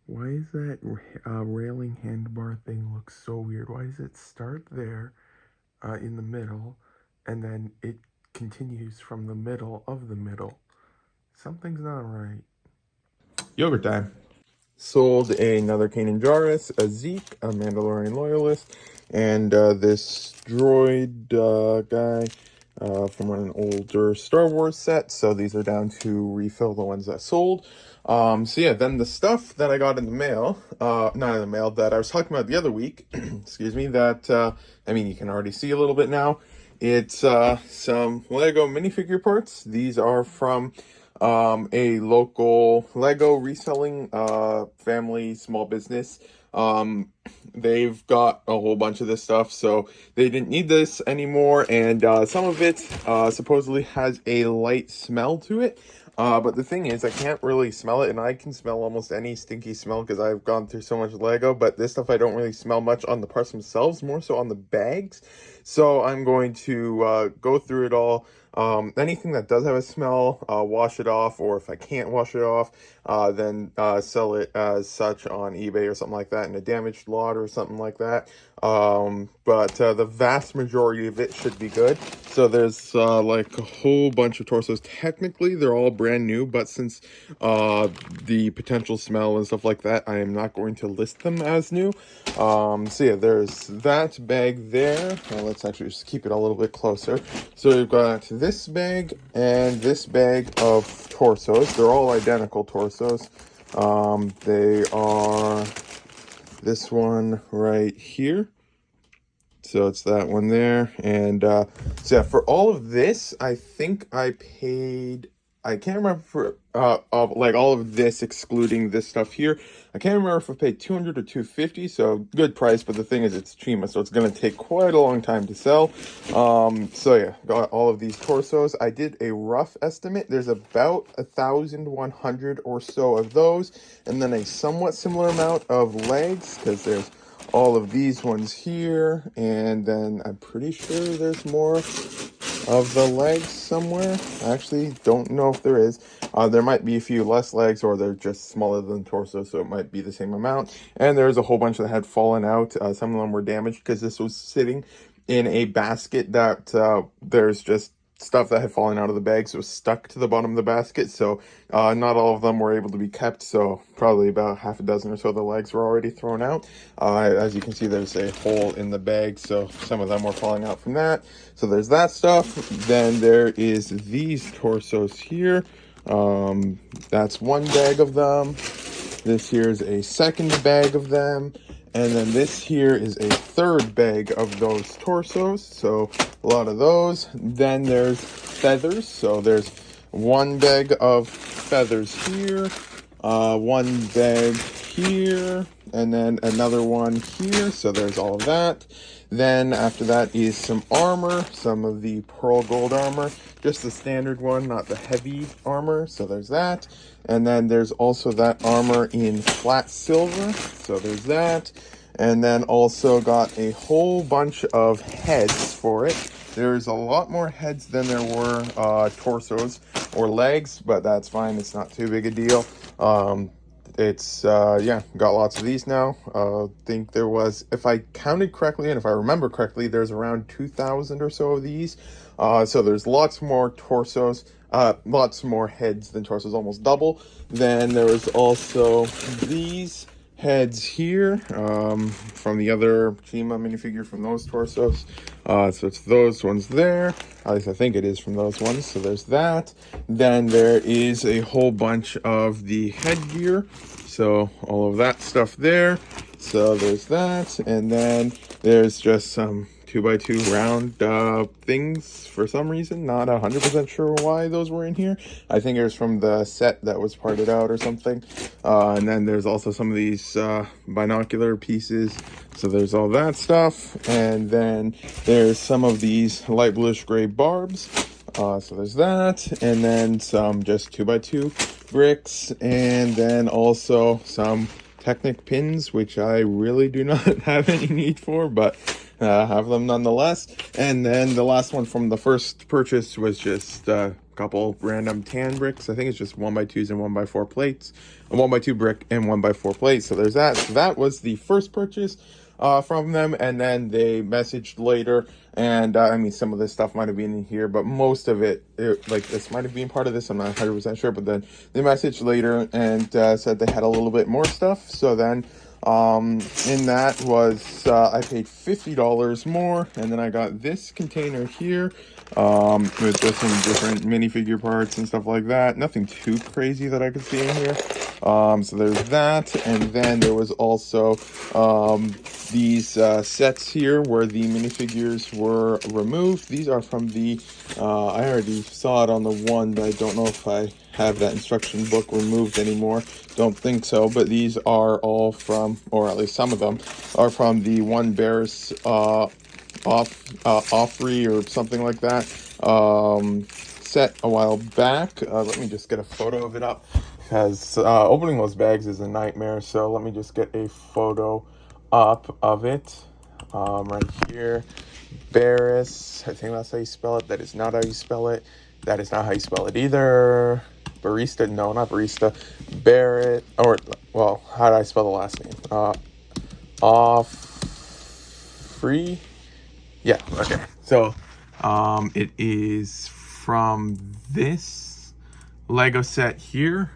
Why is that railing handbar thing look so weird? Why does it start there in the middle and then it continues from the middle of the middle? Something's not right. Yogurt time. Sold another Kanan Jarrus, a Zeke, a Mandalorian Loyalist, and this droid guy from an older Star Wars set. So these are down to refill the ones that sold. So yeah, then the stuff that I got in the mail, not in the mail, that I was talking about the other week, excuse me, that, I mean, you can already see a little bit now. It's some Lego minifigure parts. These are from a local Lego reselling family small business. They've got a whole bunch of this stuff, so they didn't need this anymore, and some of it supposedly has a light smell to it. But the thing is, I can't really smell it, and I can smell almost any stinky smell because I've gone through so much Lego, but this stuff I don't really smell much on the parts themselves, more so on the bags. So I'm going to go through it all. Anything that does have a smell, wash it off, or if I can't wash it off, then sell it as such on eBay or something like that in a damaged lot or something like that. But the vast majority of it should be good. So there's like a whole bunch of torsos. Technically, they're all brand new, but since the potential smell and stuff like that, I am not going to list them as new. So yeah, there's that bag there. Well, let's actually just keep it a little bit closer. So we've got this bag and this bag of torsos. They're all identical torsos. They are this one right here. So it's that one there. And so yeah, for all of this, I think I paid, I can't remember for like all of this excluding this stuff here. I can't remember if I paid 200 or 250, so good price, but the thing is it's Chima, so it's gonna take quite a long time to sell. So yeah, got all of these torsos. I did a rough estimate. There's about 1,100 or so of those, and then a somewhat similar amount of legs, because there's all of these ones here, and then I'm pretty sure there's more of the legs somewhere. I actually don't know if there is. There might be a few less legs, or they're just smaller than torso, so it might be the same amount. And there's a whole bunch that had fallen out. Some of them were damaged because this was sitting in a basket that there's just stuff that had fallen out of the bag, so it was stuck to the bottom of the basket. So not all of them were able to be kept, so probably about half a dozen or so of the legs were already thrown out. As you can see, there's a hole in the bag, so some of them were falling out from that. So there's that stuff. Then there is these torsos here. That's one bag of them. This here is a second bag of them. And then this here is a third bag of those torsos. So a lot of those. Then there's feathers. So there's one bag of feathers here, one bag here, and then another one here. So there's all of that. Then after that is some armor, some of the pearl gold armor, just the standard one, not the heavy armor. So there's that. And then there's also that armor in flat silver. So there's that. And then also got a whole bunch of heads for it. There's a lot more heads than there were torsos or legs, but that's fine. It's not too big a deal. Yeah, got lots of these now. Think there was, if I counted correctly and if I remember correctly, there's around 2,000 or so of these. So there's lots more torsos, lots more heads than torsos, almost double. Then there was also these heads here from the other Chima minifigure from those torsos. So it's those ones there. At least I think it is from those ones. So there's that. Then there is a whole bunch of the headgear. So all of that stuff there. So there's that. And then there's just some 2x2 round things for some reason. Not 100% sure why those were in here. I think it was from the set that was parted out or something. And then there's also some of these binocular pieces. So there's all that stuff. And then there's some of these light bluish gray barbs. So there's that. And then some just 2x2 bricks. And then also some Technic pins, which I really do not have any need for, but have them nonetheless. And then the last one from the first purchase was just a couple random tan bricks. I think it's just 1x2s and 1x4 plates, a 1x2 brick and 1x4 plates. So there's that. So that was the first purchase from them, and then they messaged later, and I mean, some of this stuff might have been in here, but most of it, like this might have been part of this, I'm not 100% sure, but then they messaged later and said they had a little bit more stuff. So then in that was I paid $50 more, and then I got this container here with just some different minifigure parts and stuff like that. Nothing too crazy that I could see in here. So there's that, and then there was also these sets here where the minifigures were removed. These are from the I already saw it on the one, but I don't know if I have that instruction book removed anymore. Don't think so, but these are all from, or at least some of them are from the one Bears Offrey or something like that set a while back. Let me just get a photo of it up, because opening those bags is a nightmare. So let me just get a photo up of it right here. Barris, I think that's how you spell it. That is not how you spell it. That is not how you spell it either. Barista, no, not barista. Barrett, or, well, how do I spell the last name? Off free. Yeah, okay. So it is from this Lego set here,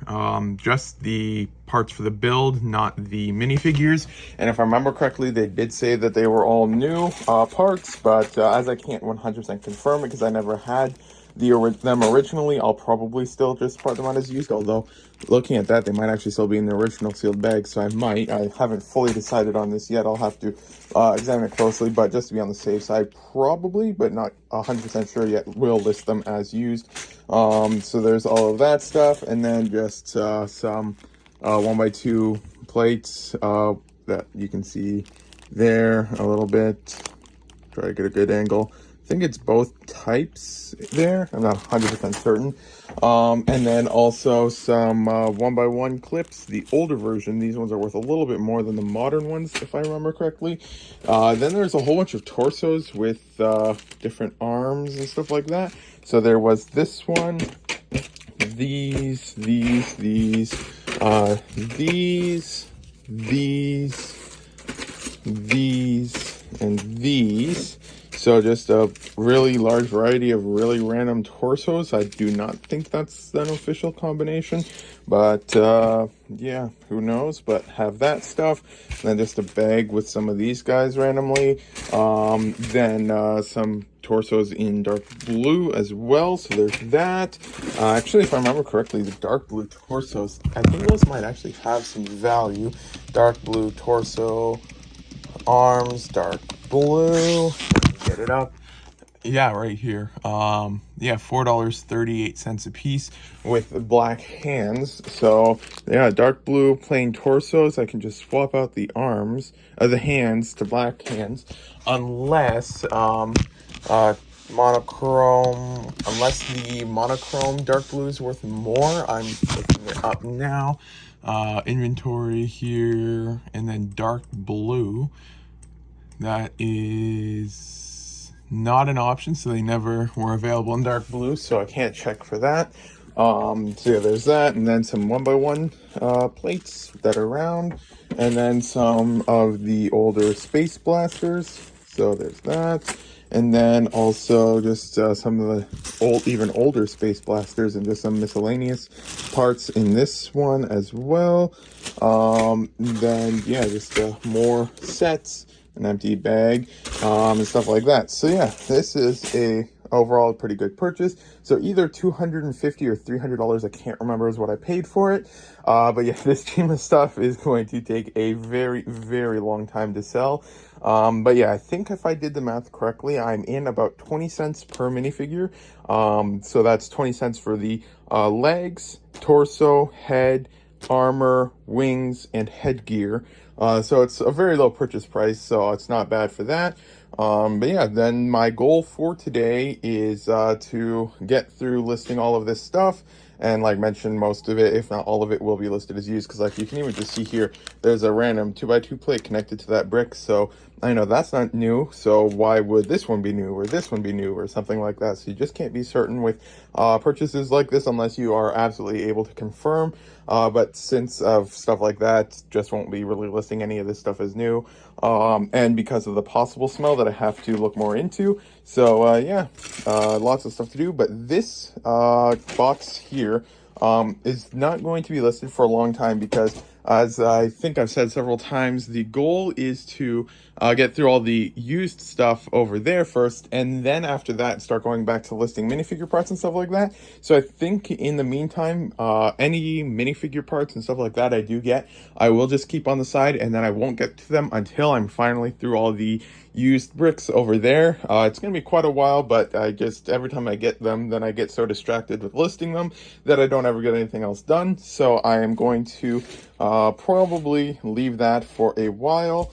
just the parts for the build, not the minifigures. And if I remember correctly, they did say that they were all new parts, but as I can't 100% confirm it because I never had them originally, I'll probably still just part them out as used, although looking at that, they might actually still be in the original sealed bag, so I haven't fully decided on this yet. I'll have to examine it closely, but just to be on the safe side, probably, but not 100% sure yet, will list them as used. So there's all of that stuff, and then just some 1x2 plates that you can see there a little bit. Try to get a good angle. I think it's both types there. I'm not 100% certain. And then also some 1x1 clips, the older version. These ones are worth a little bit more than the modern ones, if I remember correctly. Then there's a whole bunch of torsos with different arms and stuff like that. So there was this one, these, and these. So just a really large variety of really random torsos. I do not think that's an official combination, but yeah, who knows? But have that stuff. And then just a bag with some of these guys randomly. Then some torsos in dark blue as well. So there's that. Actually, if I remember correctly, the dark blue torsos, I think those might actually have some value. Dark blue torso arms, dark blue. Get it up. Yeah, right here. Yeah, $4.38 a piece with black hands. So yeah, dark blue plain torsos. I can just swap out the arms, the hands to black hands, unless monochrome, unless the monochrome dark blue is worth more. I'm looking it up now. Inventory here, and then dark blue. That is not an option, so they never were available in dark blue, so I can't check for that. So yeah, there's that, and then some 1x1 plates that are round, and then some of the older space blasters. So there's that, and then also just some of the even older space blasters, and just some miscellaneous parts in this one as well. Then yeah, just more sets, an empty bag, and stuff like that. So yeah, this is a overall pretty good purchase. So either $250 or $300, I can't remember, is what I paid for it. But yeah, this Chima stuff is going to take a very, very long time to sell. But yeah, I think if I did the math correctly, I'm in about 20 cents per minifigure. So that's 20 cents for the legs, torso, head, armor, wings, and headgear. So it's a very low purchase price, so it's not bad for that. But yeah, then my goal for today is to get through listing all of this stuff. And like mentioned, most of it, if not all of it, will be listed as used, because like you can even just see here, there's a random 2x2 plate connected to that brick. So I know that's not new, so why would this one be new or this one be new or something like that? So you just can't be certain with purchases like this unless you are absolutely able to confirm. But since of stuff like that, just won't be really listing any of this stuff as new. And because of the possible smell that I have to look more into. So yeah, lots of stuff to do. But this box here is not going to be listed for a long time because, as I think I've said several times, the goal is to get through all the used stuff over there first, and then after that start going back to listing minifigure parts and stuff like that. So I think in the meantime, any minifigure parts and stuff like that I do get, I will just keep on the side, and then I won't get to them until I'm finally through all the used bricks over there. It's going to be quite a while, but I just, every time I get them, then I get so distracted with listing them that I don't ever get anything else done. So I am going to probably leave that for a while.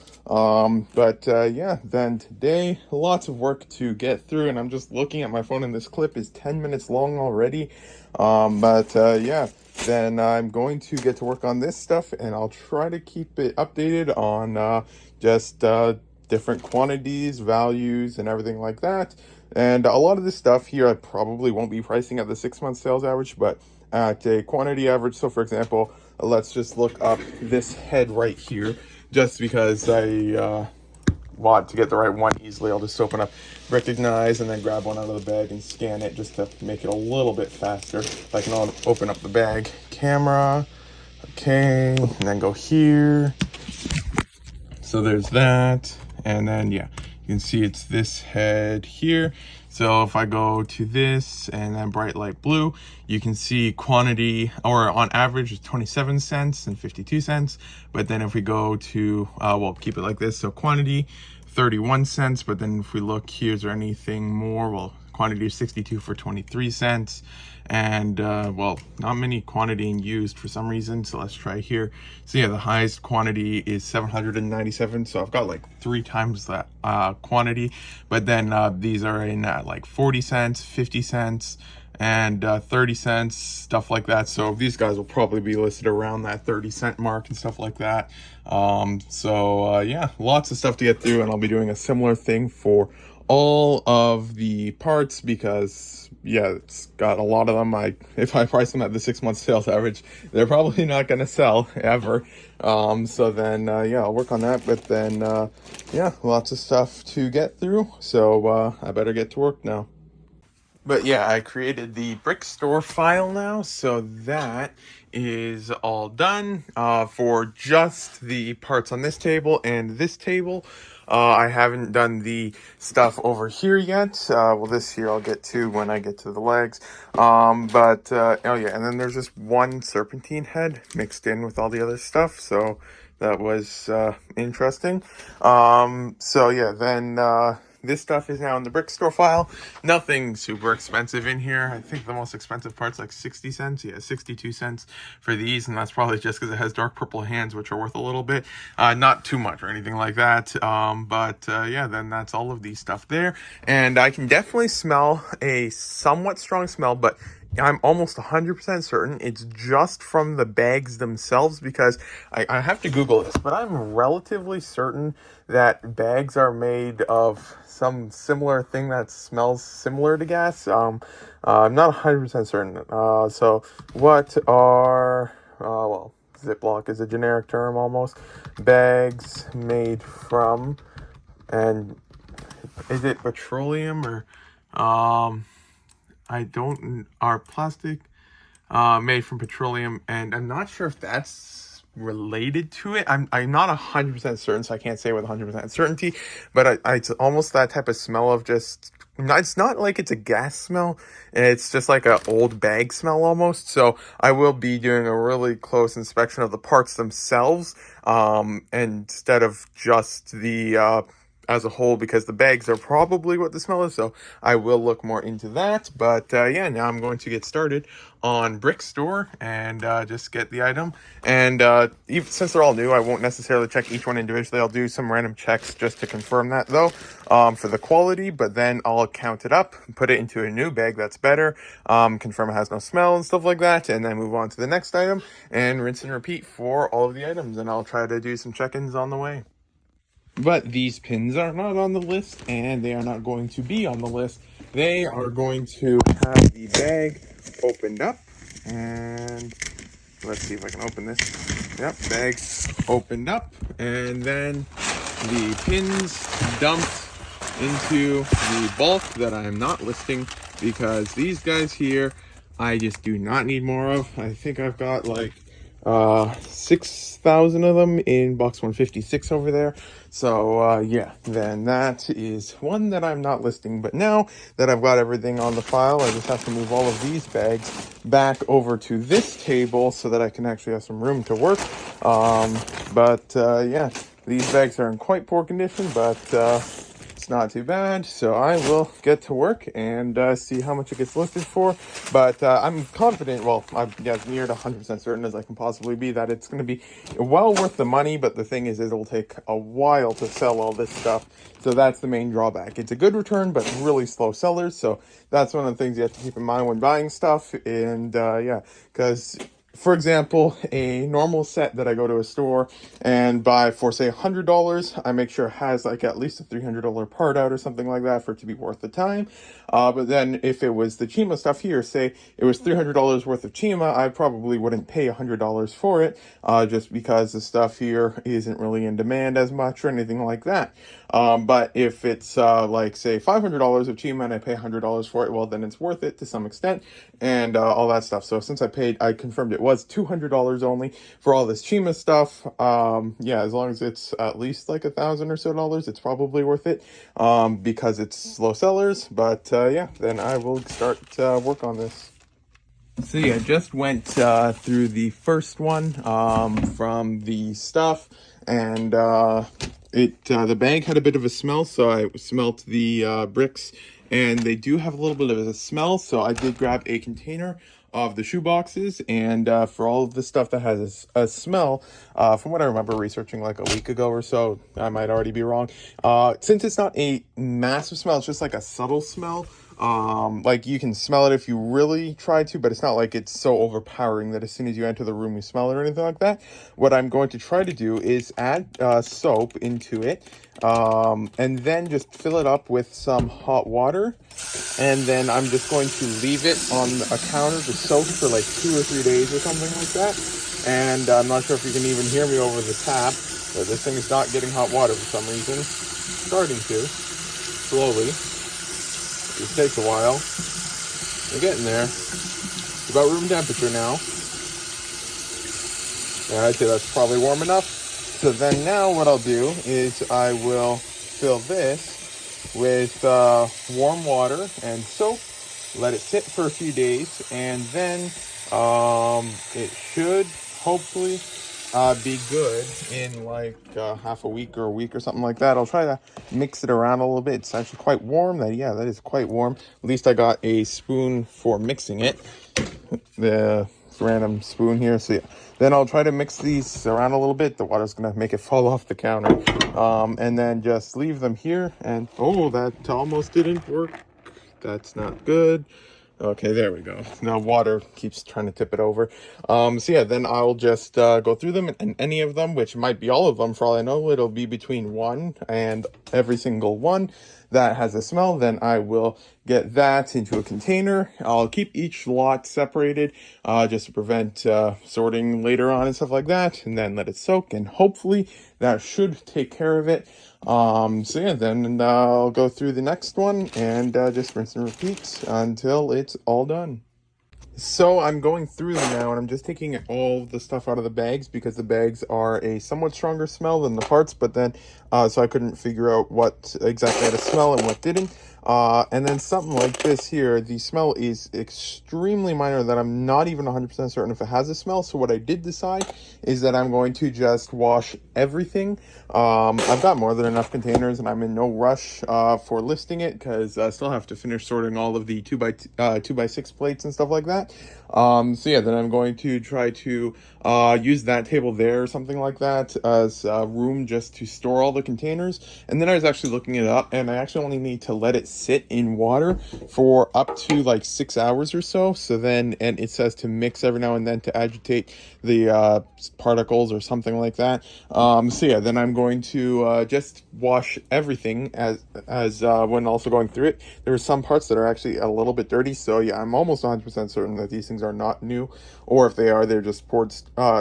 But yeah, then today, lots of work to get through, and I'm just looking at my phone, and this clip is 10 minutes long already. But yeah, then I'm going to get to work on this stuff, and I'll try to keep it updated on just different quantities, values, and everything like that. And a lot of this stuff here I probably won't be pricing at the 6-month sales average, but at a quantity average. So for example, let's just look up this head right here, just because I want to get the right one easily. I'll just open up Recognize and then grab one out of the bag and scan it just to make it a little bit faster. If I can open up the bag, camera, okay, and then go here. So there's that, and then yeah, you can see it's this head here. So if I go to this and then bright light blue, you can see quantity, or on average, is 27 cents and 52 cents. But then if we go to, we'll keep it like this. So quantity, 31 cents. But then if we look here, is there anything more? Well, quantity is 62 for 23 cents. And well, not many quantity in used for some reason, so let's try here. So yeah, the highest quantity is 797, so I've got like 3 times that quantity. But then these are in like 40 cents, 50 cents, and 30 cents, stuff like that. So these guys will probably be listed around that 30-cent mark and stuff like that. So yeah, lots of stuff to get through, and I'll be doing a similar thing for all of the parts because yeah, it's got a lot of them. If I price them at the 6-month sales average, they're probably not going to sell ever. So then yeah, I'll work on that. But then yeah, lots of stuff to get through. So I better get to work now. But yeah, I created the brick store file now, so that is all done for just the parts on this table and this table. I haven't done the stuff over here yet. Well, this here I'll get to when I get to the legs. But oh yeah, and then there's just one serpentine head mixed in with all the other stuff, so that was interesting. So yeah, then this stuff is now in the brick store file. Nothing super expensive in here. I think the most expensive part's like 60 cents. Yeah, 62 cents for these, and that's probably just because it has dark purple hands, which are worth a little bit. Not too much or anything like that. But yeah, then that's all of these stuff there. And I can definitely smell a somewhat strong smell, but I'm almost 100% certain it's just from the bags themselves, because I have to Google this, but I'm relatively certain that bags are made of some similar thing that smells similar to gas. I'm not 100% certain. So what are, well, Ziploc is a generic term almost. Bags made from, and is it petroleum or, are plastic made from petroleum, and I'm not sure if that's related to it. I'm not 100% certain, so I can't say with 100% certainty, but it's almost that type of smell of just, it's not like it's a gas smell, it's just like a old bag smell almost. So I will be doing a really close inspection of the parts themselves, instead of just the as a whole, because the bags are probably what the smell is. So I will look more into that. But yeah, now I'm going to get started on Brick Store and just get the item. And even since they're all new, I won't necessarily check each one individually. I'll do some random checks just to confirm that though, for the quality. But then I'll count it up, put it into a new bag that's better, confirm it has no smell and stuff like that, and then move on to the next item and rinse and repeat for all of the items. And I'll try to do some check-ins on the way. But these pins are not on the list, and they are not going to be on the list. They are going to have the bag opened up, and let's see if I can open this. Yep, bag opened up, and then the pins dumped into the bulk that I am not listing, because these guys here I just do not need more of. I think I've got like 6,000 of them in box 156 over there. So yeah, then that is one that I'm not listing. But now that I've got everything on the file, I just have to move all of these bags back over to this table so that I can actually have some room to work. But yeah, these bags are in quite poor condition, but it's not too bad. So I will get to work and see how much it gets listed for. But I'm confident, well, I'm as near to 100% certain as I can possibly be, that it's going to be well worth the money. But the thing is, it'll take a while to sell all this stuff. So that's the main drawback. It's a good return, but really slow sellers. So that's one of the things you have to keep in mind when buying stuff. And yeah, because for example, a normal set that I go to a store and buy for, say, $100, I make sure it has like at least a $300 part out or something like that for it to be worth the time. But then if it was the Chima stuff here, say it was $300 worth of Chima, I probably wouldn't pay $100 for it, just because the stuff here isn't really in demand as much or anything like that. But if it's like, say, $500 of Chima and I pay $100 for it, well, then it's worth it to some extent, and all that stuff. So since I confirmed it was $200 only for all this Chima stuff. Yeah, as long as it's at least like $1,000 or so, it's probably worth it, because it's slow sellers. But yeah, then I will start work on this. So yeah, I just went through the first one from the stuff, and the bag had a bit of a smell, so I smelt the bricks, and they do have a little bit of a smell. So I did grab a container of the shoe boxes, and for all of the stuff that has a smell, from what I remember researching like a week ago or so, I might already be wrong. Since it's not a massive smell, it's just like a subtle smell. Like you can smell it if you really try to, but it's not like it's so overpowering that as soon as you enter the room you smell it or anything like that. What I'm going to try to do is add soap into it, and then just fill it up with some hot water, and then I'm just going to leave it on a counter to soak for like 2 or 3 days or something like that. And I'm not sure if you can even hear me over the tap, but this thing is not getting hot water for some reason. Starting to slowly. It takes a while. We're getting there. It's about room temperature now. Yeah, I'd say that's probably warm enough. So then now what I'll do is I will fill this with warm water and soap, let it sit for a few days, and then it should hopefully be good in like half a week or a week or something like that. I'll try to mix it around a little bit. It's actually quite warm. That is quite warm. At least I got a spoon for mixing it. The random spoon here. So yeah, then I'll try to mix these around a little bit. The water's gonna make it fall off the counter, and then just leave them here. And oh, that almost didn't work. That's not good. Okay, there we go. Now water keeps trying to tip it over. So yeah, then I'll just go through them, and any of them, which might be all of them for all I know, it'll be between 1 and every single one that has a smell. Then I will get that into a container. I'll keep each lot separated, just to prevent sorting later on and stuff like that, and then let it soak, and hopefully that should take care of it. So yeah, then I'll go through the next one and just rinse and repeat until it's all done. So I'm going through them now, and I'm just taking all the stuff out of the bags because the bags are a somewhat stronger smell than the parts, but then so I couldn't figure out what exactly had a smell and what didn't. And then something like this here, the smell is extremely minor that I'm not even 100% certain if it has a smell. So what I did decide is that I'm going to just wash everything. I've got more than enough containers, and I'm in no rush for listing it because I still have to finish sorting all of the 2x6 plates and stuff like that. So yeah, then I'm going to try to use that table there or something like that as room just to store all the containers. And then I was actually looking it up, and I actually only need to let it sit in water for up to like 6 hours or so. So then, and it says to mix every now and then to agitate the particles or something like that. So yeah, then I'm going to just wash everything as when also going through it. There are some parts that are actually a little bit dirty. So yeah, I'm almost 100% certain that these things are not new, or if they are, they're just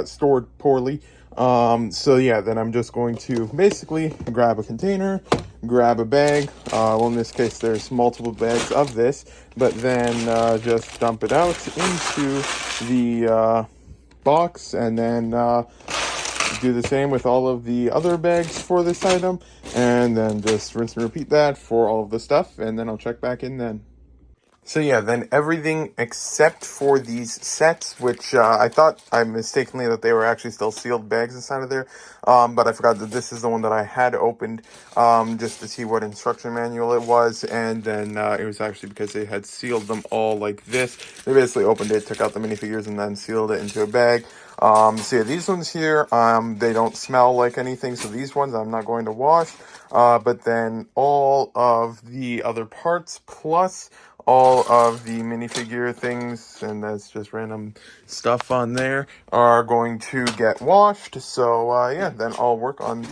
stored poorly. So yeah, then I'm just going to basically grab a container, grab a bag. Well, in this case, there's multiple bags of this, but then just dump it out into the box, and then do the same with all of the other bags for this item, and then just rinse and repeat that for all of the stuff, and then I'll check back in then. So yeah, then everything except for these sets, which I thought I mistakenly that they were actually still sealed bags inside of there, but I forgot that this is the one that I had opened just to see what instruction manual it was, and then it was actually because they had sealed them all like this. They basically opened it, took out the minifigures, and then sealed it into a bag. So yeah, these ones here, they don't smell like anything, so these ones I'm not going to wash, but then all of the other parts, plus all of the minifigure things, and that's just random stuff on there, are going to get washed. So yeah, then I'll work on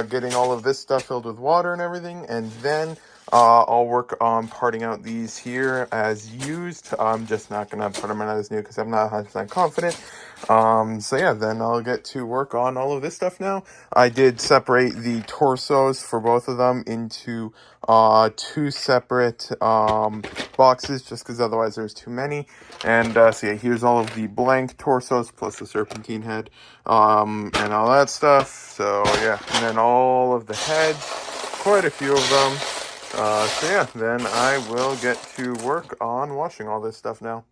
getting all of this stuff filled with water and everything, and then I'll work on parting out these here as used. I'm just not gonna put them in as new because I'm not 100% confident. So yeah, then I'll get to work on all of this stuff now. I did separate the torsos for both of them into two separate boxes, just because otherwise there's too many. And so yeah, here's all of the blank torsos plus the serpentine head and all that stuff. So yeah, and then all of the heads, quite a few of them. So yeah, then I will get to work on washing all this stuff now.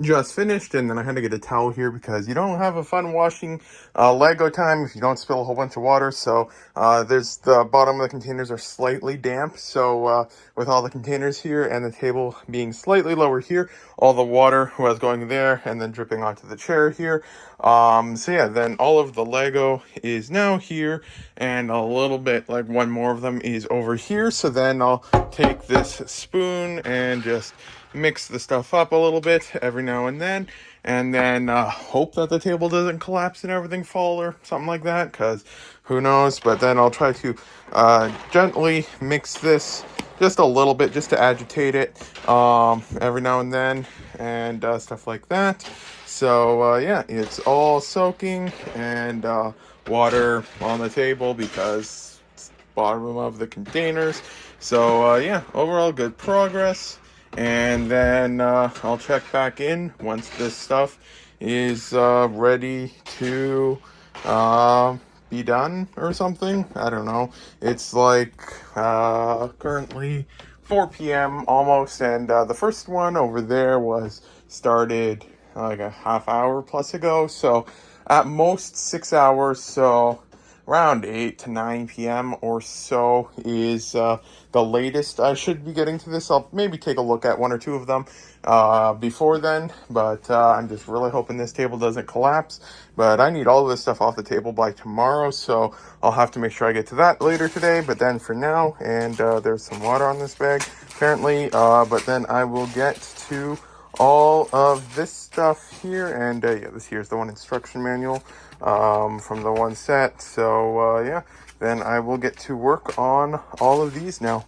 Just finished, and then I had to get a towel here because you don't have a fun washing Lego time if you don't spill a whole bunch of water. So there's the bottom of the containers are slightly damp, so with all the containers here and the table being slightly lower here, all the water was going there and then dripping onto the chair here. So yeah, then all of the Lego is now here, and a little bit, like one more of them is over here. So then I'll take this spoon and just mix the stuff up a little bit every now and then hope that the table doesn't collapse and everything fall or something like that, because who knows. But then I'll try to gently mix this just a little bit, just to agitate it every now and then, and stuff like that. So yeah, it's all soaking, and water on the table because it's bottom of the containers. So yeah, overall good progress. And then I'll check back in once this stuff is ready to be done or something. I don't know. It's like currently 4 p.m. almost, and the first one over there was started like a half hour plus ago. So at most 6 hours. So around 8 to 9 p.m. or so is the latest I should be getting to this. I'll maybe take a look at one or two of them before then, but I'm just really hoping this table doesn't collapse. But I need all of this stuff off the table by tomorrow, so I'll have to make sure I get to that later today. But then for now, and there's some water on this bag apparently, but then I will get to all of this stuff here, and yeah, this here's the one instruction manual from the one set. So yeah, then I will get to work on all of these now.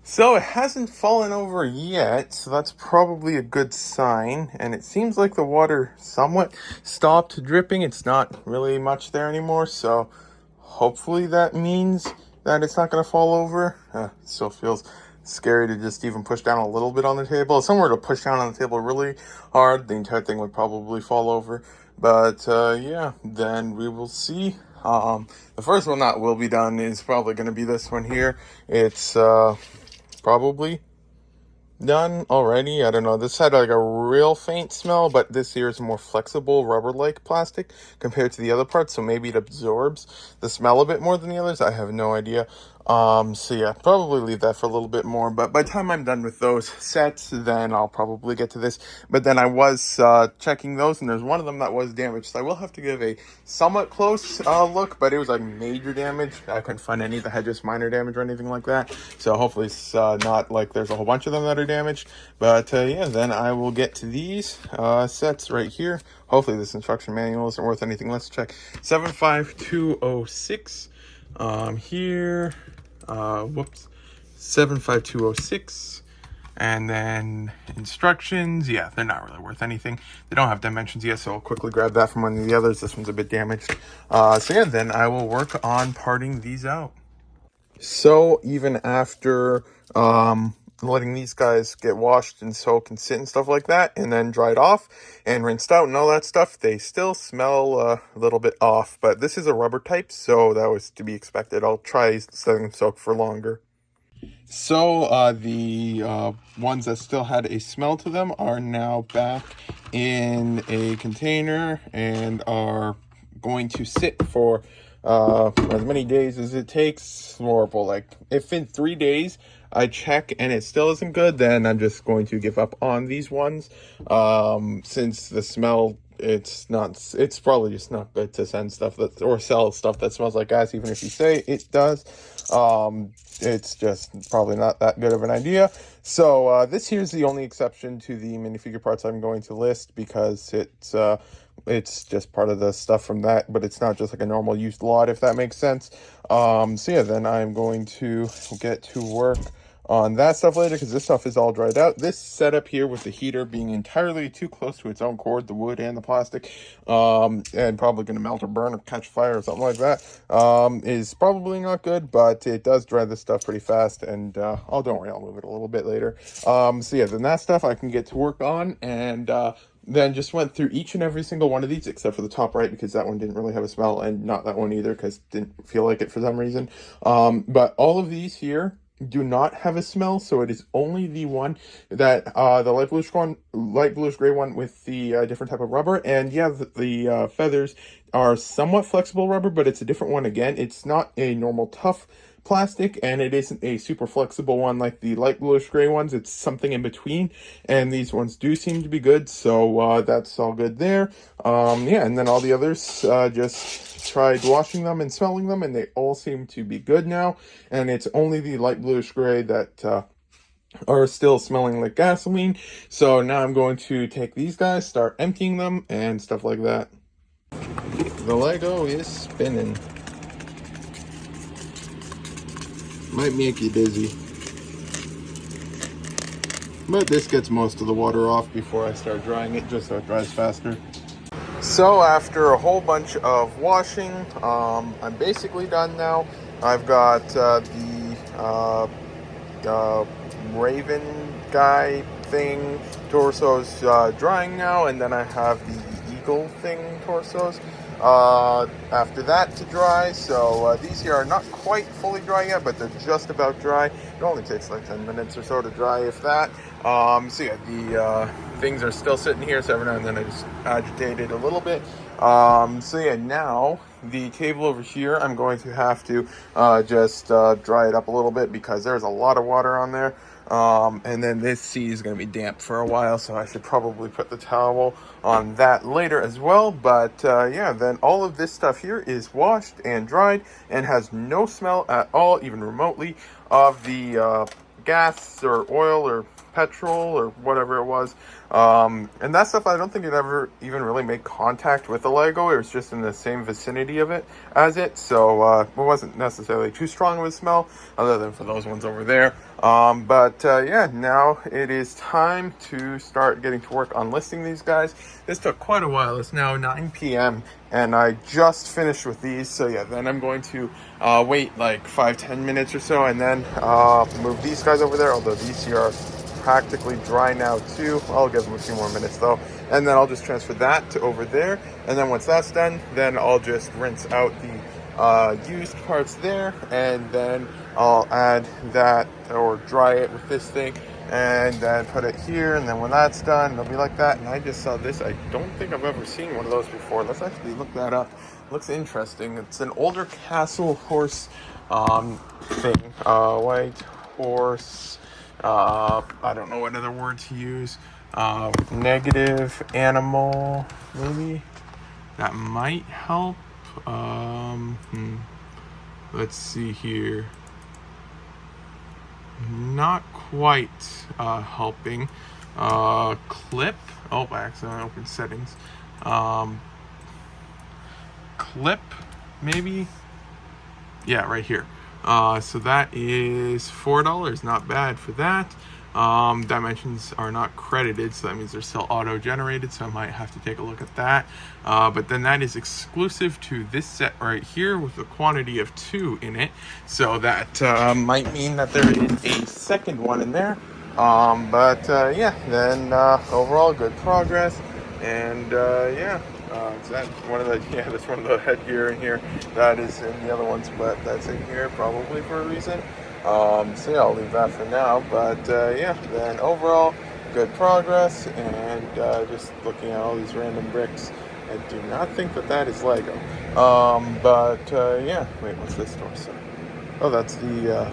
So it hasn't fallen over yet, so that's probably a good sign, and it seems like the water somewhat stopped dripping. It's not really much there anymore, so hopefully that means that it's not going to fall over. It still feels scary to just even push down a little bit on the table. If someone were to push down on the table really hard, the entire thing would probably fall over. But yeah, then we will see. The first one that will be done is probably going to be this one here. It's probably done already. I don't know. This had like a real faint smell, but this here is more flexible rubber-like plastic compared to the other parts, so maybe it absorbs the smell a bit more than the others. I have no idea. So yeah, probably leave that for a little bit more, but by the time I'm done with those sets, then I'll probably get to this. But then I was checking those, and there's one of them that was damaged, so I will have to give a somewhat close look, but it was like major damage. I couldn't find any that had just minor damage or anything like that, so hopefully it's not like there's a whole bunch of them that are damaged. But yeah, then I will get to these sets right here. Hopefully this instruction manual isn't worth anything. Let's check 75206 here. Whoops, 75206. And then instructions, yeah, they're not really worth anything. They don't have dimensions yet, so I'll quickly grab that from one of the others. This one's a bit damaged. So yeah, then I will work on parting these out. So even after letting these guys get washed and soak and sit and stuff like that, and then dried off and rinsed out and all that stuff, they still smell a little bit off. But this is a rubber type, so that was to be expected. I'll try letting them soak for longer. So the ones that still had a smell to them are now back in a container and are going to sit for as many days as it takes. Horrible. Like, if in 3 days I check and it still isn't good, then I'm just going to give up on these ones. Since the smell, it's probably just not good to send stuff that, or sell stuff that smells like gas, even if you say it does. It's just probably not that good of an idea. So this here is the only exception to the minifigure parts I'm going to list, because it's just part of the stuff from that, but it's not just like a normal used lot, if that makes sense. So yeah, then I'm going to get to work on that stuff later, because this stuff is all dried out. This setup here with the heater being entirely too close to its own cord, the wood and the plastic, and probably going to melt or burn or catch fire or something like that, is probably not good, but it does dry this stuff pretty fast, and don't worry, I'll move it a little bit later. So yeah, then that stuff I can get to work on, and then just went through each and every single one of these, except for the top right, because that one didn't really have a smell, and not that one either, because didn't feel like it for some reason. But all of these here do not have a smell, so it is only the one that the light bluish gray one with the different type of rubber. And yeah, the feathers are somewhat flexible rubber, but it's a different one again. It's not a normal tough plastic, and it isn't a super flexible one like the light bluish gray ones. It's something in between, and these ones do seem to be good, so that's all good there. Yeah, and then all the others, just tried washing them and smelling them, and they all seem to be good now. And it's only the light bluish gray that are still smelling like gasoline. So now I'm going to take these guys, start emptying them and stuff like that. The Lego is spinning. Might make you dizzy, but this gets most of the water off before I start drying it, just so it dries faster. So after a whole bunch of washing, I'm basically done now. I've got the Raven guy thing torsos drying now, and then I have the Eagle thing torsos after that to dry. So these here are not quite fully dry yet, but they're just about dry. It only takes like 10 minutes or so to dry, if that. So yeah, the things are still sitting here, so every now and then I just agitate it a little bit. So yeah, now the cable over here, I'm going to have to just dry it up a little bit, because there's a lot of water on there. And then this seat is going to be damp for a while, so I should probably put the towel on that later as well. But yeah, then all of this stuff here is washed and dried and has no smell at all, even remotely, of the gas or oil or petrol or whatever it was. And that stuff, I don't think it ever even really made contact with the Lego. It was just in the same vicinity of it as it, so it wasn't necessarily too strong of a smell, other than for those ones over there. But yeah, now it is time to start getting to work on listing these guys. This took quite a while. It's now 9 p.m. and I just finished with these. So yeah, then I'm going to wait like 5-10 minutes or so, and then move these guys over there, although these here are practically dry now too. I'll give them a few more minutes though, and then I'll just transfer that to over there. And then once that's done, then I'll just rinse out the used parts there, and then I'll add that, or dry it with this thing, and then put it here. And then when that's done, it'll be like that. And I just saw this. I don't think I've ever seen one of those before. Let's actually look that up. Looks interesting. It's an older castle horse thing. White horse. I don't know what other word to use. Negative animal, maybe? That might help. Let's see here. Not quite helping. Clip. Oh, I accidentally opened settings. Clip, maybe? Yeah, right here. So that is $4. Not bad for that. Dimensions are not credited, so that means they're still auto-generated, so I might have to take a look at that. But then that is exclusive to this set right here with a quantity of 2 in it, so that might mean that there is a second one in there. Yeah, then overall good progress, and yeah. Is that one of the, yeah, that's one of the headgear in here. That is in the other ones, but that's in here probably for a reason. So yeah, I'll leave that for now. But yeah, then overall, good progress, and just looking at all these random bricks. I do not think that that is Lego. Yeah, wait, what's this torso? Oh, that's the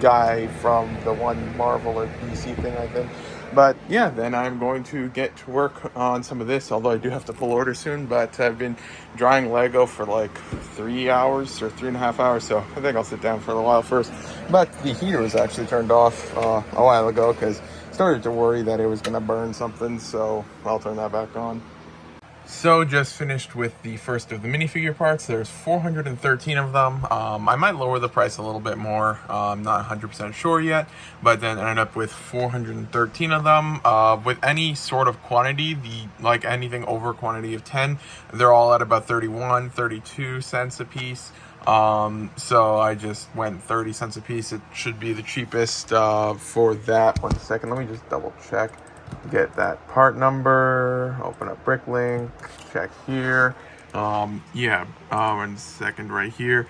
guy from the one Marvel or DC thing, I think. But yeah, then I'm going to get to work on some of this, although I do have to pull order soon. But I've been drying Lego for like 3 hours or 3.5 hours, so I think I'll sit down for a while first. But the heater was actually turned off a while ago because I started to worry that it was going to burn something, so I'll turn that back on. So just finished with the first of the minifigure parts. There's 413 of them. I might lower the price a little bit more. I'm not 100% sure yet, but then ended up with 413 of them. With any sort of quantity, like anything over a quantity of 10, they're all at about 31, 32 cents a piece. So I just went 30 cents a piece. It should be the cheapest for that. 1 second, let me just double check. Get that part number, open up Bricklink, check here. 1 second right here.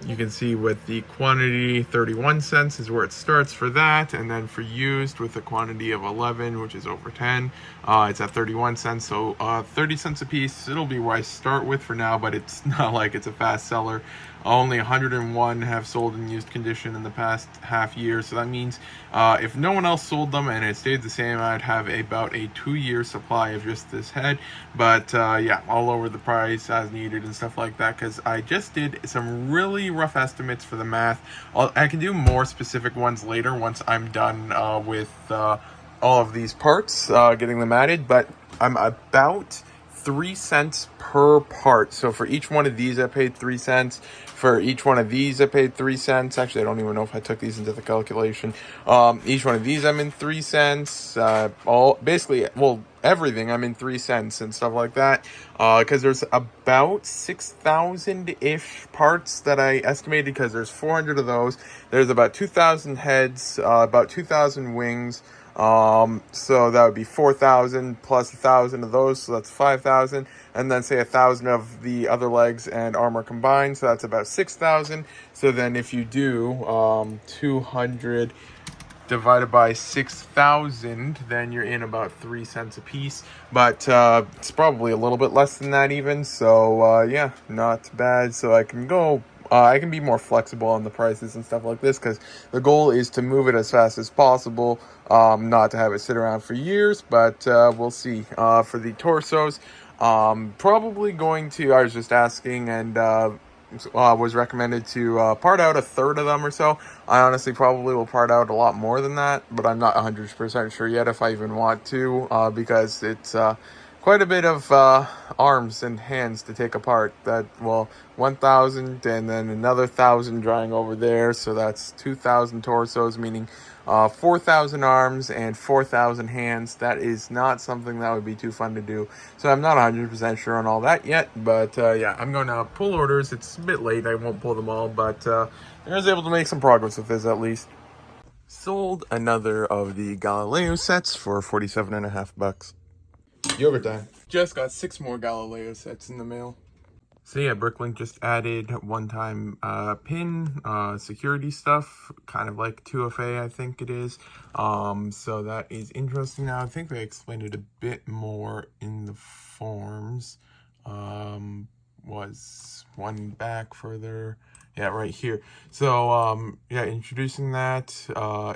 You can see with the quantity, 31 cents is where it starts for that, and then for used with a quantity of 11, which is over 10, it's at 31 cents, so 30 cents a piece. It'll be where I start with for now, but it's not like it's a fast seller. Only 101 have sold in used condition in the past half year, so that means if no one else sold them and it stayed the same, I'd have about a 2-year supply of just this head. But yeah, I'll lower the price as needed and stuff like that, because I just did some really rough estimates for the math. I can do more specific ones later once I'm done with all of these parts, getting them added, but I'm about 3 cents per part. So for each one of these, I paid 3 cents. For each one of these, I paid 3 cents. Actually, I don't even know if I took these into the calculation. Each one of these, I'm in 3 cents. Everything, I'm in 3 cents and stuff like that. Because there's about 6,000-ish parts that I estimated, because there's 400 of those. There's about 2,000 heads, about 2,000 wings. So that would be 4,000 plus 1,000 of those, so that's 5,000, and then say 1,000 of the other legs and armor combined, so that's about 6,000. So then if you do 200 divided by 6,000, then you're in about 3 cents a piece, but it's probably a little bit less than that even. So yeah, not bad. So I can be more flexible on the prices and stuff like this, because the goal is to move it as fast as possible, not to have it sit around for years, but we'll see. For the torsos, probably going to, I was just asking, and was recommended to part out a third of them or so. I honestly probably will part out a lot more than that, but I'm not 100% sure yet if I even want to, because it's quite a bit of arms and hands to take apart. 1,000 and then another 1,000 drying over there, so that's 2,000 torsos, meaning 4,000 arms and 4,000 hands. That is not something that would be too fun to do, so I'm not 100% sure on all that yet. But yeah, I'm going to pull orders. It's a bit late, I won't pull them all, but I was able to make some progress with this at least. Sold another of the Galileo sets for $47.50. Yogurt time. Just got 6 more Galileo sets in the mail. So yeah, Bricklink just added one-time pin security stuff, kind of like 2FA, I think it is. So that is interesting. Now I think they explained it a bit more in the forms. Was one back further. Yeah, right here. So, yeah, introducing that.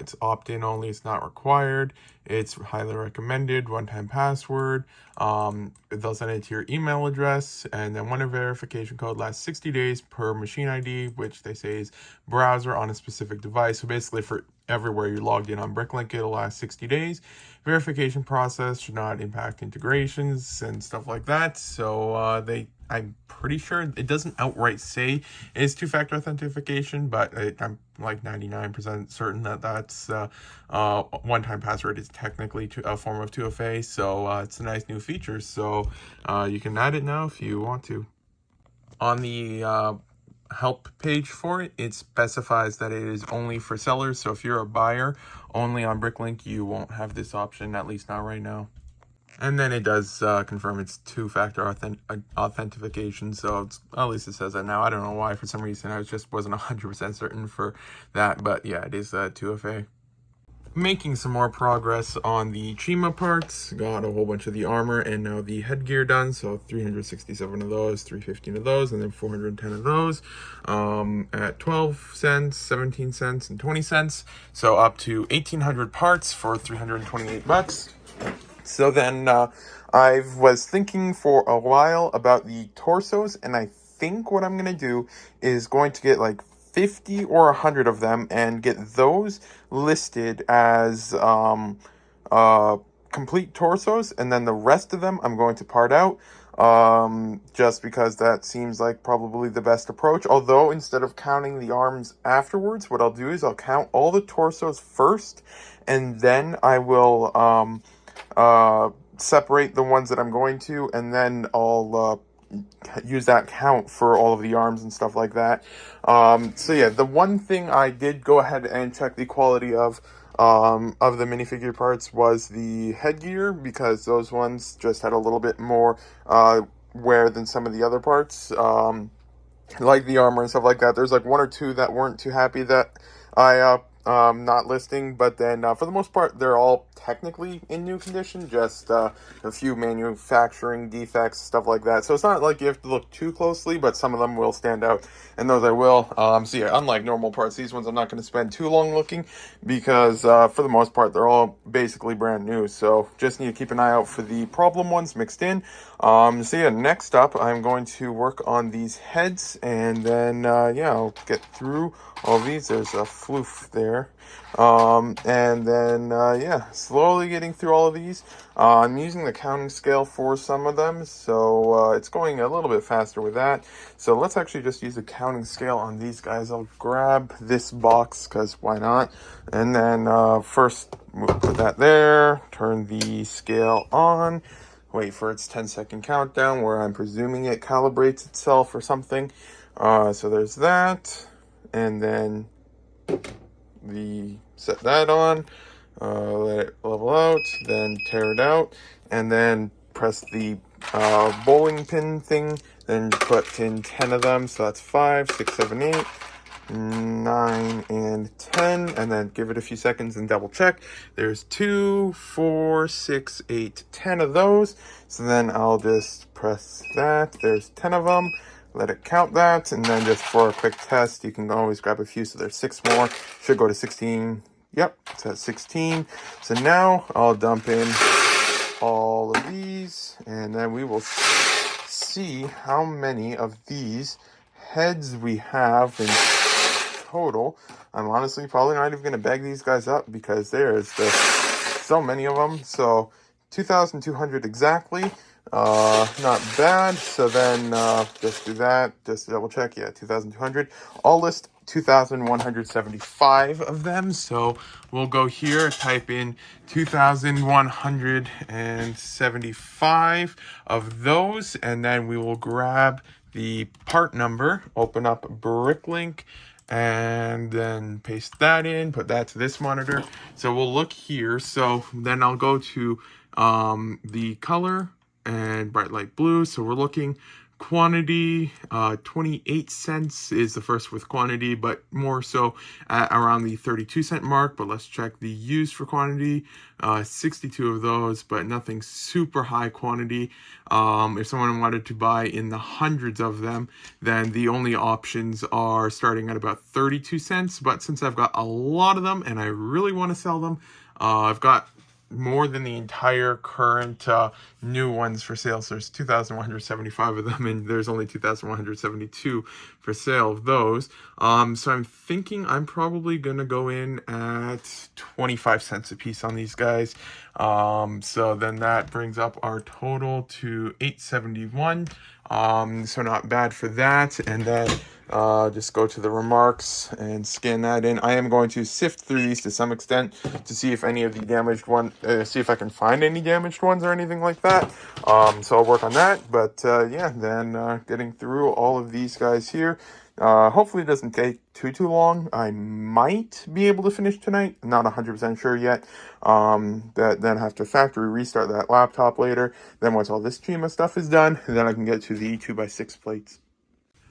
It's opt-in only. It's not required. It's highly recommended. One-time password. They'll send it to your email address, and then one verification code lasts 60 days per machine ID, which they say is browser on a specific device. So basically, for everywhere you're logged in on Bricklink, it'll last 60 days. Verification process should not impact integrations and stuff like that. So I'm pretty sure it doesn't outright say it's two-factor authentication, but I'm like 99% certain that that's one-time password is technically a form of 2FA. So it's a nice new feature. So you can add it now if you want to. On the help page for it, it specifies that it is only for sellers. So if you're a buyer only on Bricklink, you won't have this option, at least not right now. And then it does confirm it's two-factor authentication, so at least it says that now. I don't know why, for some reason, I wasn't 100% certain for that, but yeah, it is 2FA. Making some more progress on the Chima parts. Got a whole bunch of the armor and now the headgear done. So 367 of those, 315 of those, and then 410 of those at 12 cents, 17 cents, and 20 cents. So up to 1,800 parts for 328 bucks. So then I was thinking for a while about the torsos, and I think what I'm going to do is going to get like 50 or 100 of them and get those listed as complete torsos, and then the rest of them I'm going to part out, just because that seems like probably the best approach. Although instead of counting the arms afterwards, what I'll do is I'll count all the torsos first, and then I will separate the ones that I'm going to, and then I'll use that count for all of the arms and stuff like that. So yeah, the one thing I did go ahead and check the quality of the minifigure parts was the headgear, because those ones just had a little bit more wear than some of the other parts, like the armor and stuff like that. There's like one or two that weren't too happy that I not listing, but then for the most part they're all technically in new condition, just a few manufacturing defects, stuff like that. So it's not like you have to look too closely, but some of them will stand out, and those I will. So yeah, unlike normal parts, these ones I'm not going to spend too long looking, because for the most part they're all basically brand new. So just need to keep an eye out for the problem ones mixed in. So yeah, next up I'm going to work on these heads, and then yeah, I'll get through all these. There's a floof there. And then yeah, slowly getting through all of these. I'm using the counting scale for some of them, so it's going a little bit faster with that. So let's actually just use the counting scale on these guys. I'll grab this box, because why not? And then first put that there, turn the scale on, wait for its 10-second countdown, where I'm presuming it calibrates itself or something. So there's that, and then set that on, let it level out, then tear it out, and then press the bowling pin thing, then put in 10 of them. So that's 5, 6, 7, 8, 9, and 10, and then give it a few seconds and double check. There's 2, 4, 6, 8, 10 of those. So then I'll just press that. There's 10 of them. Let it count that, and then just for a quick test, you can always grab a few. So there's 6 more. Should go to 16. Yep, it's at 16. So now I'll dump in all of these, and then we will see how many of these heads we have in total. I'm honestly probably not even going to bag these guys up, because there's so many of them. So 2,200 exactly. Not bad. So then just do that, just to double check. Yeah, 2,200. I'll list 2,175 of them. So we'll go here, type in 2,175 of those, and then we will grab the part number, open up Bricklink, and then paste that in, put that to this monitor. So we'll look here. So then I'll go to the color and bright light blue. So we're looking quantity, 28 cents is the first with quantity, but more so at around the 32-cent mark. But let's check the used for quantity. 62 of those, but nothing super high quantity. If someone wanted to buy in the hundreds of them, then the only options are starting at about 32 cents. But since I've got a lot of them and I really want to sell them, I've got more than the entire current new ones for sale. So there's 2,175 of them, and there's only 2,172 for sale of those. So I'm thinking I'm probably gonna go in at 25 cents a piece on these guys. So then that brings up our total to 871. So not bad for that. And then just go to the remarks and scan that in. I am going to sift through these to some extent to see if any of the damaged one, see if I can find any damaged ones or anything like that. So I'll work on that. But yeah, then getting through all of these guys here. Hopefully it doesn't take too long. I might be able to finish tonight. I'm not 100% sure yet. Then have to factory restart that laptop later. Then once all this Chima stuff is done, then I can get to the 2x6 plates.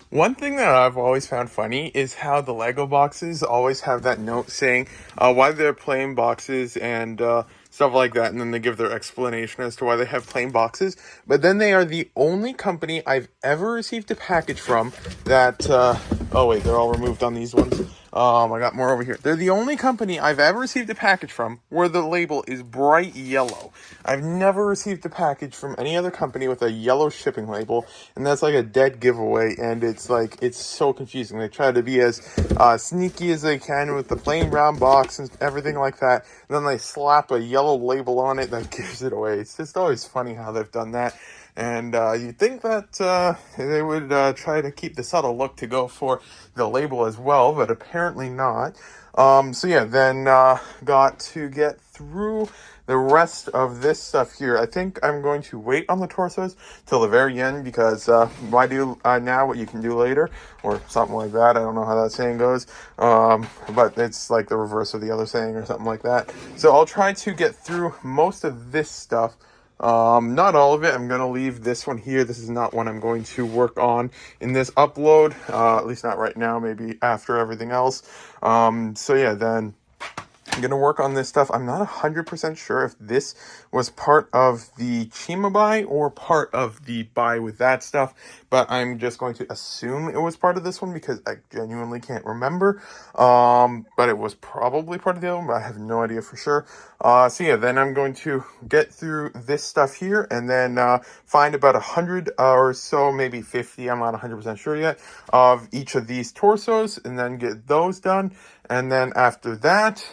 One thing that I've always found funny is how the Lego boxes always have that note saying why they're plain boxes and stuff like that, and then they give their explanation as to why they have plain boxes. But then they are the only company I've ever received a package from that, oh wait, they're all removed on these ones. I got more over here. They're the only company I've ever received a package from where the label is bright yellow. I've never received a package from any other company with a yellow shipping label, and that's like a dead giveaway, and it's like, it's so confusing. They try to be as sneaky as they can with the plain brown box and everything like that, and then they slap a yellow label on it that gives it away. It's just always funny how they've done that. And you'd think that they would try to keep the subtle look to go for the label as well, but apparently not. So yeah, then got to get through the rest of this stuff here. I think I'm going to wait on the torsos till the very end, because why do now what you can do later, or something like that. I don't know how that saying goes, but it's like the reverse of the other saying or something like that. So I'll try to get through most of this stuff. Not all of it. I'm going to leave this one here. This is not one I'm going to work on in this upload, at least not right now, maybe after everything else. So yeah, then I'm going to work on this stuff. I'm not 100% sure if this was part of the Chima buy or part of the buy with that stuff, but I'm just going to assume it was part of this one because I genuinely can't remember. But it was probably part of the other one, but I have no idea for sure. So yeah, then I'm going to get through this stuff here and then find about 100 or so, maybe 50, I'm not 100% sure yet, of each of these torsos, and then get those done. And then after that,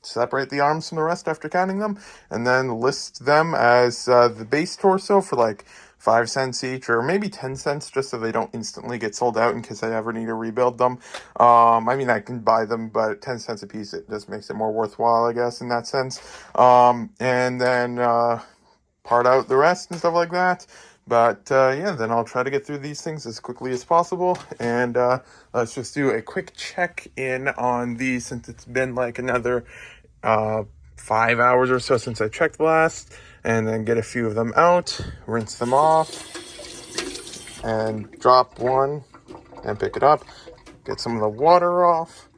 separate the arms from the rest after counting them, and then list them as the base torso for like 5 cents each, or maybe 10 cents, just so they don't instantly get sold out in case I ever need to rebuild them. I mean, I can buy them, but 10 cents a piece, it just makes it more worthwhile, I guess, in that sense. And then part out the rest and stuff like that. But yeah, then I'll try to get through these things as quickly as possible. And let's just do a quick check-in on these, since it's been like another 5 hours or so since I checked last. And then get a few of them out, rinse them off, and drop one and pick it up. Get some of the water off.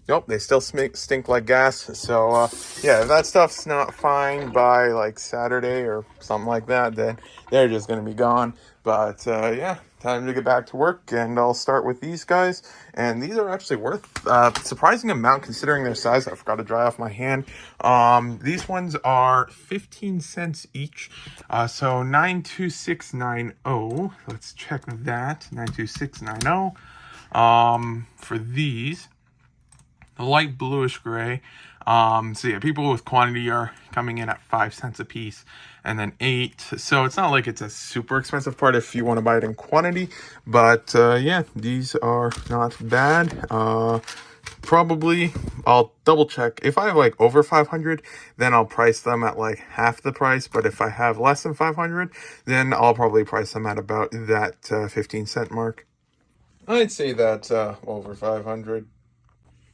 Nope, they still stink like gas. So, yeah, if that stuff's not fine by, like, Saturday or something like that, then they're just going to be gone. But, yeah, time to get back to work, and I'll start with these guys. And these are actually worth a surprising amount considering their size. I forgot to dry off my hand. These ones are 15 cents each. So 92690. Let's check that. 92690. For these, the light bluish gray. So yeah, people with quantity are coming in at 5 cents a piece, and then 8. So it's not like it's a super expensive part if you want to buy it in quantity, but yeah, these are not bad. Probably I'll double check. If I have like over 500, then I'll price them at like half the price. But if I have less than 500, then I'll probably price them at about that 15-cent mark. I'd say that over 500.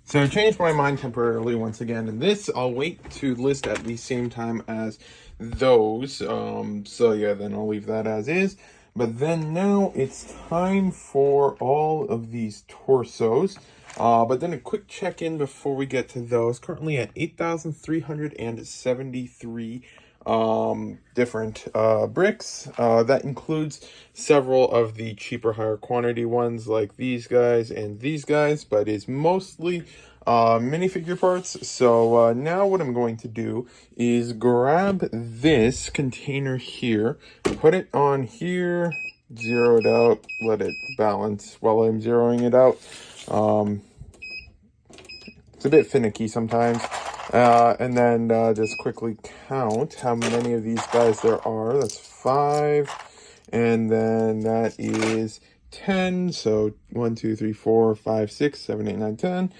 So I changed my mind temporarily once again, and this I'll wait to list at the same time as those. So yeah, then I'll leave that as is. But then now it's time for all of these torsos. But then a quick check-in before we get to those. Currently at 8,373 different bricks. That includes several of the cheaper, higher quantity ones like these guys and these guys, but is mostly minifigure parts. So now what I'm going to do is grab this container here, put it on here, zero it out, let it balance while I'm zeroing it out. It's a bit finicky sometimes. And then just quickly count how many of these guys there are. That's 5. And then that is 10. So 1, 2, 3, 4, 5, 6, 7, 8, 9, 10.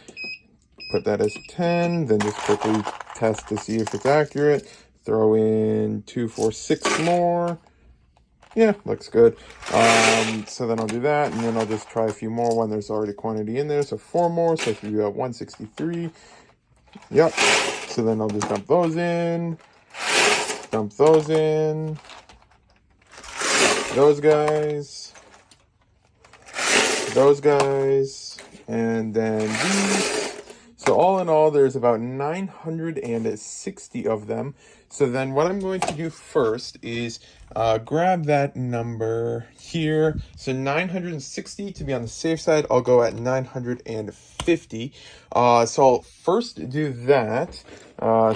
Put that as 10. Then just quickly test to see if it's accurate. Throw in 2, 4, 6 more. Yeah, looks good. So then I'll do that, and then I'll just try a few more when there's already quantity in there. So 4 more, so if you got 163. Yep. So then I'll just dump those in. Dump those in. Those guys. Those guys. And then these. So all in all, there's about 960 of them. So then what I'm going to do first is grab that number here. So 960, to be on the safe side, I'll go at 950. So I'll first do that,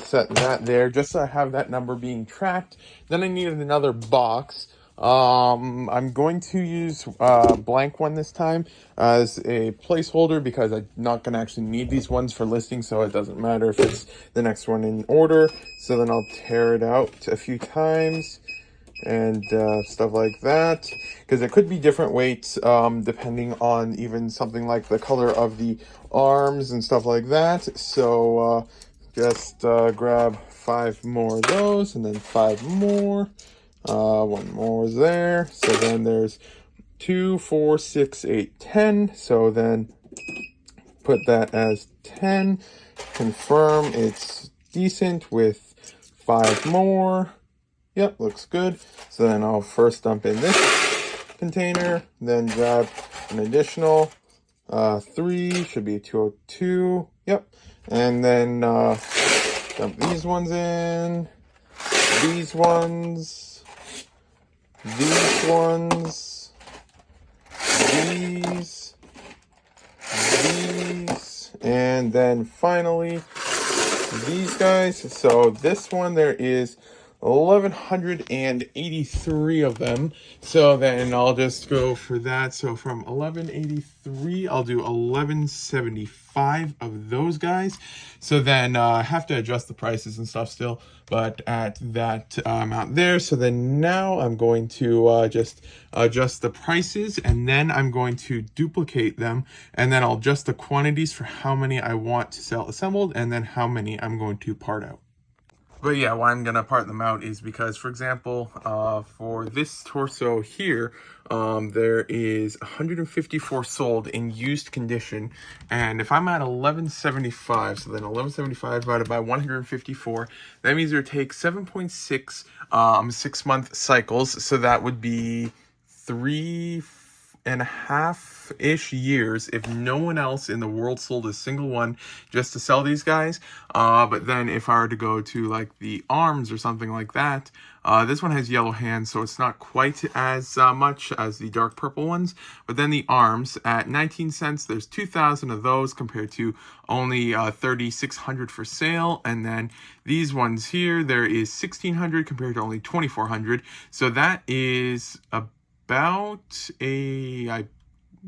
set that there, just so I have that number being tracked. Then I needed another box. I'm going to use a blank one this time as a placeholder because I'm not going to actually need these ones for listing, so it doesn't matter if it's the next one in order. So then I'll tear it out a few times and stuff like that, because it could be different weights depending on even something like the color of the arms and stuff like that. So just grab 5 more of those, and then 5 more. 1 more is there. So then there's 2, 4, 6, 8, 10. So then put that as 10. Confirm it's decent with 5 more. Yep, looks good. So then I'll first dump in this container, then grab an additional 3, should be 202. Yep. And then dump these ones in, these ones, these ones, these, and then finally these guys. So this one, there is 1,183 of them. So then I'll just go for that. So from 1,183, I'll do 1,175 of those guys. So then I have to adjust the prices and stuff still, but at that amount there. So then now I'm going to just adjust the prices, and then I'm going to duplicate them, and then I'll adjust the quantities for how many I want to sell assembled, and then how many I'm going to part out. But yeah, why I'm going to part them out is because, for example, for this torso here, there is 154 sold in used condition. And if I'm at 1175, so then 1175 divided by 154, that means it would take 7.6 6-month cycles. So that would be 3.5-ish years if no one else in the world sold a single one just to sell these guys. But then if I were to go to like the arms or something like that, this one has yellow hands, so it's not quite as much as the dark purple ones. But then the arms at 19 cents, there's 2,000 of those compared to only 3,600 for sale. And then these ones here, there is 1,600 compared to only 2,400. So that is about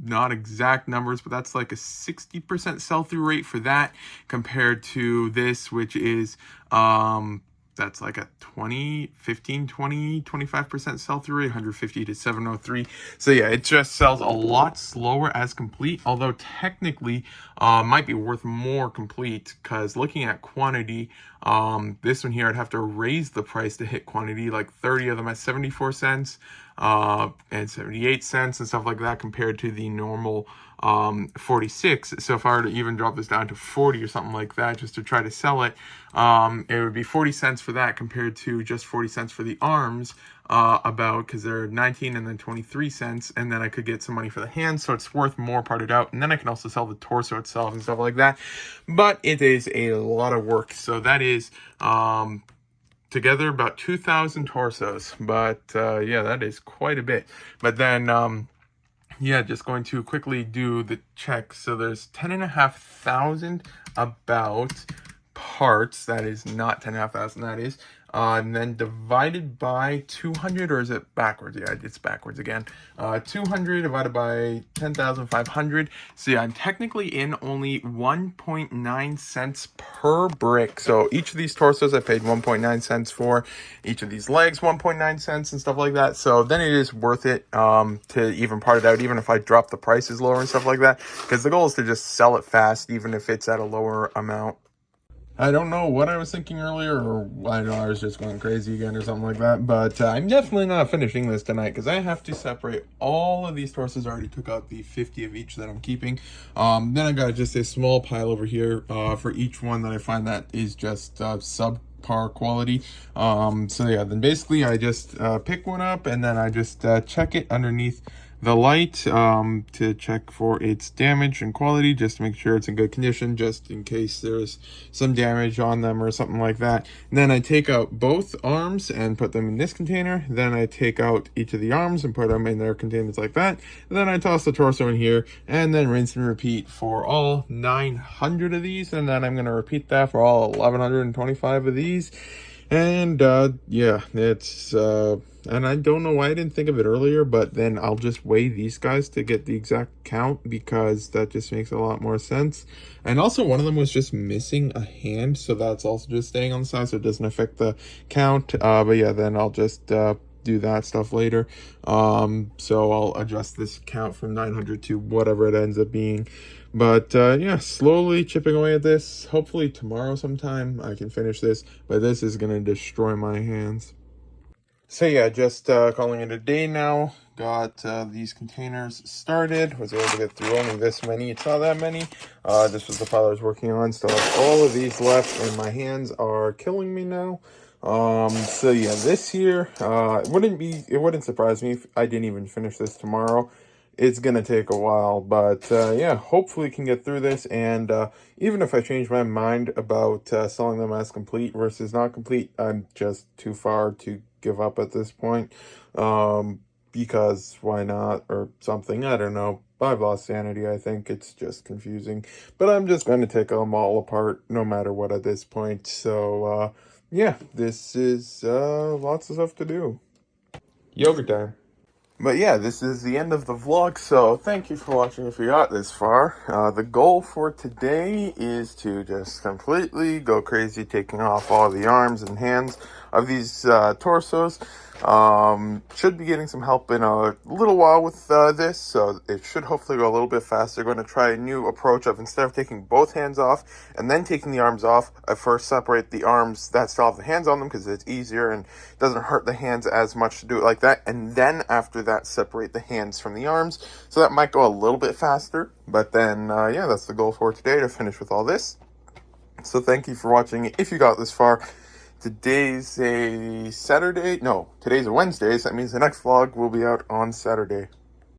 not exact numbers, but that's like a 60% sell-through rate for that compared to this, which is that's like a 25% sell-through rate, 150 to 703. So yeah, it just sells a lot slower as complete, although technically might be worth more complete, because looking at quantity, this one here, I'd have to raise the price to hit quantity, like 30 of them at 74 cents and 78 cents and stuff like that, compared to the normal 46. So if I were to even drop this down to 40 or something like that just to try to sell it, it would be 40 cents for that compared to just 40 cents for the arms. about, because they're 19 and then 23 cents, and then I could get some money for the hands, so it's worth more parted out, and then I can also sell the torso itself and stuff like that. But it is a lot of work, so that is together about 2,000 torsos. But yeah, that is quite a bit. But then yeah, just going to quickly do the check. So there's 10,500 about parts. That is not 10,500, that is. And then divided by 200, or is it backwards? Yeah, it's backwards again. 200 divided by 10,500. So yeah, I'm technically in only 1.9 cents per brick. So each of these torsos I paid 1.9 cents for. Each of these legs 1.9 cents and stuff like that. So then it is worth it to even part it out, even if I drop the prices lower and stuff like that. Because the goal is to just sell it fast, even if it's at a lower amount. I don't know what I was thinking earlier, or I know I was just going crazy again or something like that, but I'm definitely not finishing this tonight because I have to separate all of these torsos. I already took out the 50 of each that I'm keeping. Then I got just a small pile over here for each one that I find that is just subpar quality. So yeah, then basically I just pick one up and then I just check it underneath the light to check for its damage and quality, just to make sure it's in good condition, just in case there's some damage on them or something like that. And then I take out both arms and put them in this container. Then I take out each of the arms and put them in their containers like that. And then I toss the torso in here and then rinse and repeat for all 900 of these. And then I'm going to repeat that for all 1,125 of these. And yeah, it's and I don't know why I didn't think of it earlier, but then I'll just weigh these guys to get the exact count, because that just makes a lot more sense. And also one of them was just missing a hand, so that's also just staying on the side, so it doesn't affect the count. But yeah, then I'll just do that stuff later. So I'll adjust this count from 900 to whatever it ends up being. But yeah, slowly chipping away at this. Hopefully tomorrow sometime I can finish this, but this is gonna destroy my hands. So yeah, just calling it a day now. Got these containers started. Was able to get through only this many. It's not that many. This was the pile I was working on. Still have all of these left, and my hands are killing me now. So yeah, this here, it wouldn't surprise me if I didn't even finish this tomorrow. It's gonna take a while, but yeah, hopefully can get through this. And even if I change my mind about selling them as complete versus not complete, I'm just too far to give up at this point. Because why not, or something, I don't know. I've lost sanity. I think it's just confusing, but I'm just going to take them all apart no matter what at this point. So yeah, this is lots of stuff to do. Yoga time. But yeah, this is the end of the vlog, so thank you for watching if you got this far. The goal for today is to just completely go crazy, taking off all the arms and hands of these torsos. Should be getting some help in a little while with this, so it should hopefully go a little bit faster. Going to try a new approach of, instead of taking both hands off and then taking the arms off, I first separate the arms that still have the hands on them, because it's easier and doesn't hurt the hands as much to do it like that, and then after that separate the hands from the arms. So that might go a little bit faster, but then yeah, that's the goal for today, to finish with all this. So thank you for watching if you got this far. Today's a Saturday. No, today's a Wednesday, so that means the next vlog will be out on Saturday.